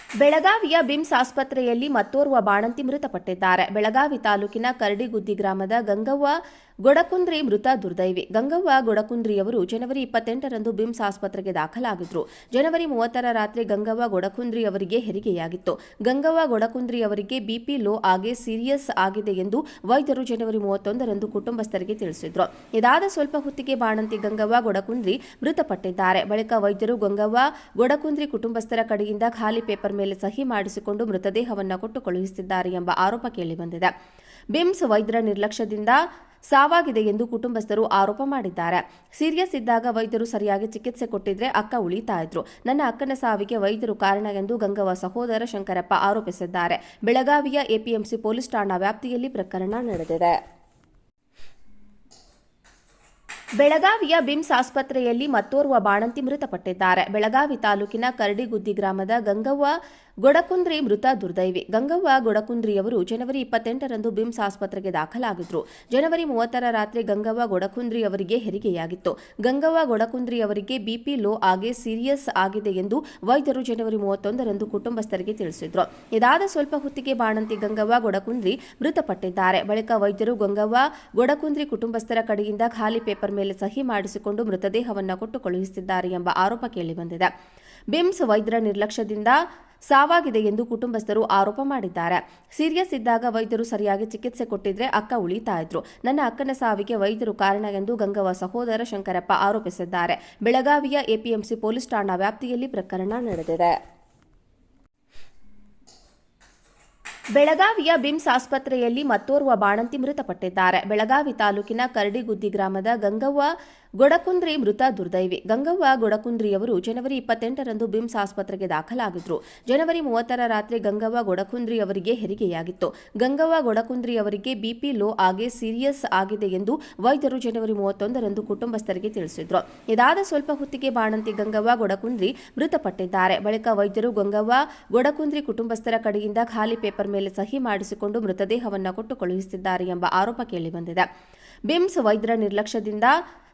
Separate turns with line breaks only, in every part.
ಬೆಳಗಾವಿಯ ಬಿಮ್ಸ್ ಆಸ್ಪತ್ರೆಯಲ್ಲಿ ಮತ್ತೋರ್ವ ಬಾಣಂತಿ ಮೃತಪಟ್ಟಿದ್ದಾರೆ. ಬೆಳಗಾವಿ ತಾಲೂಕಿನ ಕರಡಿಗುದ್ದಿ ಗ್ರಾಮದ ಗಂಗವ್ವ ಗೊಡಕುಂದ್ರಿ ಮೃತ ದುರ್ದೈವಿ. ಗಂಗವ್ವ ಗೊಡಕುಂದ್ರಿಯವರು ಜನವರಿ 28ರಂದು ಬಿಮ್ಸ್ ಆಸ್ಪತ್ರೆಗೆ ದಾಖಲಾಗಿದ್ರು. ಜನವರಿ 30ರ ರಾತ್ರಿ ಗಂಗವ್ವ ಗೊಡಕುಂದ್ರಿ ಅವರಿಗೆ ಹೆರಿಗೆಯಾಗಿತ್ತು. ಗಂಗವ್ವ ಗೊಡಕುಂದ್ರಿ ಅವರಿಗೆ ಬಿಪಿ ಲೋ ಆಗಿ ಸೀರಿಯಸ್ ಆಗಿದೆ ಎಂದು ವೈದ್ಯರು ಜನವರಿ 31ರಂದು ಕುಟುಂಬಸ್ಥರಿಗೆ ತಿಳಿಸಿದ್ರು. ಇದಾದ ಸ್ವಲ್ಪ ಹೊತ್ತಿಗೆ ಬಾಣಂತಿ ಗಂಗವ್ವ ಗೊಡಕುಂದ್ರಿ ಮೃತಪಟ್ಟಿದ್ದಾರೆ. ಬಳಿಕ ವೈದ್ಯರು ಗಂಗವ್ವ ಗೊಡಕುಂದ್ರಿ ಕುಟುಂಬಸ್ಥರ ಕಡೆಯಿಂದ ಖಾಲಿ ಪೇಪರ್ ಮೇಲೆ ಸಹಿ ಮಾಡಿಸಿಕೊಂಡು ಮೃತದೇಹವನ್ನು ಕೊಟ್ಟು ಕಳುಹಿಸಿದ್ದಾರೆ ಎಂಬ ಆರೋಪ ಕೇಳಿಬಂದಿದೆ. ಬಿಮ್ಸ್ ವೈದ್ಯರ ನಿರ್ಲಕ್ಷ್ಯದಿಂದ ಸಾವಾಗಿದೆ ಎಂದು ಕುಟುಂಬಸ್ಥರು ಆರೋಪ ಮಾಡಿದ್ದಾರೆ. ಸೀರಿಯಸ್ ಇದ್ದಾಗ ವೈದ್ಯರು ಸರಿಯಾಗಿ ಚಿಕಿತ್ಸೆ ಕೊಟ್ಟಿದ್ರೆ ಅಕ್ಕ ಉಳಿತಾ ಇದ್ರು. ನನ್ನ ಅಕ್ಕನ ಸಾವಿಗೆ ವೈದ್ಯರು ಕಾರಣ ಎಂದು ಗಂಗವ್ವ ಸಹೋದರ ಶಂಕರಪ್ಪ ಆರೋಪಿಸಿದ್ದಾರೆ. ಬೆಳಗಾವಿಯ ಎಪಿಎಂಸಿ ಪೊಲೀಸ್ ಠಾಣಾ ವ್ಯಾಪ್ತಿಯಲ್ಲಿ ಪ್ರಕರಣ ನಡೆದಿದೆ. ಬೆಳಗಾವಿಯ ಬಿಮ್ಸ್ ಆಸ್ಪತ್ರೆಯಲ್ಲಿ ಮತ್ತೋರ್ವ ಬಾಣಂತಿ ಮೃತಪಟ್ಟಿದ್ದಾರೆ. ಬೆಳಗಾವಿ ತಾಲೂಕಿನ ಕರಡಿಗುದ್ದಿ ಗ್ರಾಮದ ಗಂಗವ್ವ ಗೊಡಕುಂದ್ರಿ ಮೃತ ದುರ್ದೈವಿ. ಗಂಗವ್ವ ಗೊಡಕುಂದ್ರಿಯವರು ಜನವರಿ 28ರಂದು ಬಿಮ್ಸ್ ಆಸ್ಪತ್ರೆಗೆ ದಾಖಲಾಗಿದ್ರು. ಜನವರಿ 30ರ ರಾತ್ರಿ ಗಂಗವ್ವ ಗೊಡಕುಂದ್ರಿ ಅವರಿಗೆ ಹೆರಿಗೆಯಾಗಿತ್ತು. ಗಂಗವ್ವ ಗೊಡಕುಂದ್ರಿ ಅವರಿಗೆ ಬಿಪಿ ಲೋ ಆಗಿ ಸೀರಿಯಸ್ ಆಗಿದೆ ಎಂದು ವೈದ್ಯರು ಜನವರಿ 31ರಂದು ಕುಟುಂಬಸ್ಥರಿಗೆ ತಿಳಿಸಿದ್ರು. ಇದಾದ ಸ್ವಲ್ಪ ಹೊತ್ತಿಗೆ ಬಾಣಂತಿ ಗಂಗವ್ವ ಗೊಡಕುಂದ್ರಿ ಮೃತಪಟ್ಟಿದ್ದಾರೆ. ಬಳಿಕ ವೈದ್ಯರು ಗಂಗವ್ವ ಗೊಡಕುಂದ್ರಿ ಕುಟುಂಬಸ್ಥರ ಕಡೆಯಿಂದ ಖಾಲಿ ಪೇಪರ್ ಮೇಲೆ ಸಹಿ ಮಾಡಿಸಿಕೊಂಡು ಮೃತದೇಹವನ್ನು ಕೊಟ್ಟು ಕಳುಹಿಸಿದ್ದಾರೆ ಎಂಬ ಆರೋಪ ಕೇಳಿಬಂದಿದೆ. ಬಿಮ್ಸ್ ವೈದ್ಯರ ನಿರ್ಲಕ್ಷ್ಯದಿಂದ ಸಾವಾಗಿದೆ ಎಂದು ಕುಟುಂಬಸ್ಥರು ಆರೋಪ ಮಾಡಿದ್ದಾರೆ. ಸೀರಿಯಸ್ ಇದ್ದಾಗ ವೈದ್ಯರು ಸರಿಯಾಗಿ ಚಿಕಿತ್ಸೆ ಕೊಟ್ಟಿದ್ರೆ ಅಕ್ಕ ಉಳಿತಾ ಇದ್ರು. ನನ್ನ ಅಕ್ಕನ ಸಾವಿಗೆ ವೈದ್ಯರು ಕಾರಣ ಎಂದು ಗಂಗವ್ವ ಸಹೋದರ ಶಂಕರಪ್ಪ ಆರೋಪಿಸಿದ್ದಾರೆ. ಬೆಳಗಾವಿಯ ಎಪಿಎಂಸಿ ಪೊಲೀಸ್ ಠಾಣಾ ವ್ಯಾಪ್ತಿಯಲ್ಲಿ ಪ್ರಕರಣ ನಡೆದಿದೆ. ಬೆಳಗಾವಿಯ ಬಿಮ್ಸ್ ಆಸ್ಪತ್ರೆಯಲ್ಲಿ ಮತ್ತೋರ್ವ ಬಾಣಂತಿ ಮೃತಪಟ್ಟಿದ್ದಾರೆ. ಬೆಳಗಾವಿ ತಾಲೂಕಿನ ಕರಡಿಗುದ್ದಿ ಗ್ರಾಮದ ಗಂಗವ್ವ ಗೊಡಕುಂದ್ರಿ ಮೃತ ದುರ್ದೈವಿ. ಗಂಗವ್ವ ಗೊಡಕುಂದ್ರಿಯವರು ಜನವರಿ 28ರಂದು ಬಿಮ್ಸ್ ಆಸ್ಪತ್ರೆಗೆ ದಾಖಲಾಗಿದ್ರು. ಜನವರಿ 30ರ ರಾತ್ರಿ ಗಂಗವ್ವ ಗೊಡಕುಂದ್ರಿ ಅವರಿಗೆ ಹೆರಿಗೆಯಾಗಿತ್ತು. ಗಂಗವ್ವ ಗೊಡಕುಂದ್ರಿ ಅವರಿಗೆ ಬಿಪಿ ಲೋ ಆಗಿ ಸೀರಿಯಸ್ ಆಗಿದೆ ಎಂದು ವೈದ್ಯರು ಜನವರಿ 31ರಂದು ಕುಟುಂಬಸ್ಥರಿಗೆ ತಿಳಿಸಿದ್ರು. ಇದಾದ ಸ್ವಲ್ಪ ಹೊತ್ತಿಗೆ ಬಾಣಂತಿ ಗಂಗವ್ವ ಗೊಡಕುಂದ್ರಿ ಮೃತಪಟ್ಟಿದ್ದಾರೆ. ಬಳಿಕ ವೈದ್ಯರು ಗಂಗವ್ವ ಗೊಡಕುಂದ್ರಿ ಕುಟುಂಬಸ್ಥರ ಕಡೆಯಿಂದ ಖಾಲಿ ಪೇಪರ್ ಮೇಲೆ ಸಹಿ ಮಾಡಿಸಿಕೊಂಡು ಮೃತದೇಹವನ್ನು ಕೊಟ್ಟು ಕಳುಹಿಸಿದ್ದಾರೆ ಎಂಬ ಆರೋಪ ಕೇಳಿಬಂದಿದೆ. ಬಿಮ್ಸ್ ವೈದ್ಯರ ನಿರ್ಲಕ್ಷ್ಯದಿಂದ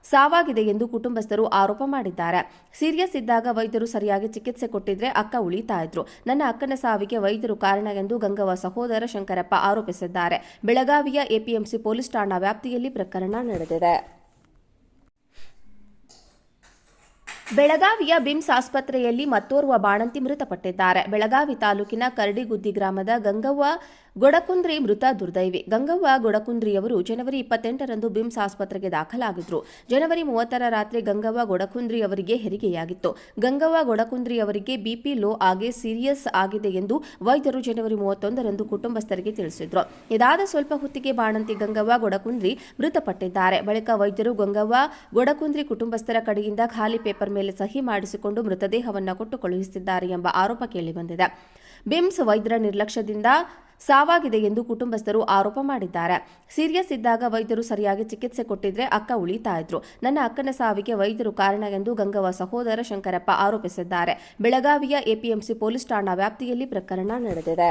ಸಾವಾಗಿದೆ ಎಂದು ಕುಟುಂಬಸ್ಥರು ಆರೋಪ ಮಾಡಿದ್ದಾರೆ. ಸೀರಿಯಸ್ ಇದ್ದಾಗ ವೈದ್ಯರು ಸರಿಯಾಗಿ ಚಿಕಿತ್ಸೆ ಕೊಟ್ಟಿದ್ರೆ ಅಕ್ಕ ಉಳಿತಾ ಇದ್ರು. ನನ್ನ ಅಕ್ಕನ ಸಾವಿಗೆ ವೈದ್ಯರು ಕಾರಣ ಎಂದು ಗಂಗವ್ವ ಸಹೋದರ ಶಂಕರಪ್ಪ ಆರೋಪಿಸಿದ್ದಾರೆ. ಬೆಳಗಾವಿಯ ಎಪಿಎಂಸಿ ಪೊಲೀಸ್ ಠಾಣಾ ವ್ಯಾಪ್ತಿಯಲ್ಲಿ ಪ್ರಕರಣ ನಡೆದಿದೆ. ಬೆಳಗಾವಿಯ ಬಿಮ್ಸ್ ಆಸ್ಪತ್ರೆಯಲ್ಲಿ ಮತ್ತೋರ್ವ ಬಾಣಂತಿ ಮೃತಪಟ್ಟಿದ್ದಾರೆ. ಬೆಳಗಾವಿ ತಾಲೂಕಿನ ಕರಡಿಗುದ್ದಿ ಗ್ರಾಮದ ಗಂಗವ್ವ ಗೊಡಕುಂದ್ರಿ ಮೃತ ದುರ್ದೈವಿ. ಗಂಗವ್ವ ಗೊಡಕುಂದ್ರಿಯವರು ಜನವರಿ 28ರಂದು ಬಿಮ್ಸ್ ಆಸ್ಪತ್ರೆಗೆ ದಾಖಲಾಗಿದ್ರು. ಜನವರಿ 30ರ ರಾತ್ರಿ ಗಂಗವ್ವ ಗೊಡಕುಂದ್ರಿ ಅವರಿಗೆ ಹೆರಿಗೆಯಾಗಿತ್ತು. ಗಂಗವ್ವ ಗೊಡಕುಂದ್ರಿ ಅವರಿಗೆ ಬಿಪಿ ಲೋ ಆಗಿ ಸೀರಿಯಸ್ ಆಗಿದೆ ಎಂದು ವೈದ್ಯರು ಜನವರಿ 31ರಂದು ಕುಟುಂಬಸ್ಥರಿಗೆ ತಿಳಿಸಿದ್ರು. ಇದಾದ ಸ್ವಲ್ಪ ಹೊತ್ತಿಗೆ ಬಾಣಂತಿ ಗಂಗವ್ವ ಗೊಡಕುಂದ್ರಿ ಮೃತಪಟ್ಟಿದ್ದಾರೆ. ಬಳಿಕ ವೈದ್ಯರು ಗಂಗವ್ವ ಗೊಡಕುಂದ್ರಿ ಕುಟುಂಬಸ್ಥರ ಕಡೆಯಿಂದ ಖಾಲಿ ಪೇಪರ್ ಮೇಲೆ ಸಹಿ ಮಾಡಿಸಿಕೊಂಡು ಮೃತದೇಹವನ್ನು ಕೊಟ್ಟು ಕಳುಹಿಸಿದ್ದಾರೆ ಎಂಬ ಆರೋಪ ಕೇಳಿಬಂದಿದೆ. ಬಿಮ್ಸ್ ವೈದ್ಯರ ನಿರ್ಲಕ್ಷ್ಯದಿಂದ ಸಾವಾಗಿದೆ ಎಂದು ಕುಟುಂಬಸ್ಥರು ಆರೋಪ ಮಾಡಿದ್ದಾರೆ. ಸೀರಿಯಸ್ ಇದ್ದಾಗ ವೈದ್ಯರು ಸರಿಯಾಗಿ ಚಿಕಿತ್ಸೆ ಕೊಟ್ಟಿದ್ರೆ ಅಕ್ಕ ಉಳಿತಾ ಇದ್ರು. ನನ್ನ ಅಕ್ಕನ ಸಾವಿಗೆ ವೈದ್ಯರು ಕಾರಣ ಎಂದು ಗಂಗವ್ವ ಸಹೋದರ ಶಂಕರಪ್ಪ ಆರೋಪಿಸಿದ್ದಾರೆ. ಬೆಳಗಾವಿಯ ಎಪಿಎಂಸಿ ಪೊಲೀಸ್ ಠಾಣಾ ವ್ಯಾಪ್ತಿಯಲ್ಲಿ ಪ್ರಕರಣ ನಡೆದಿದೆ.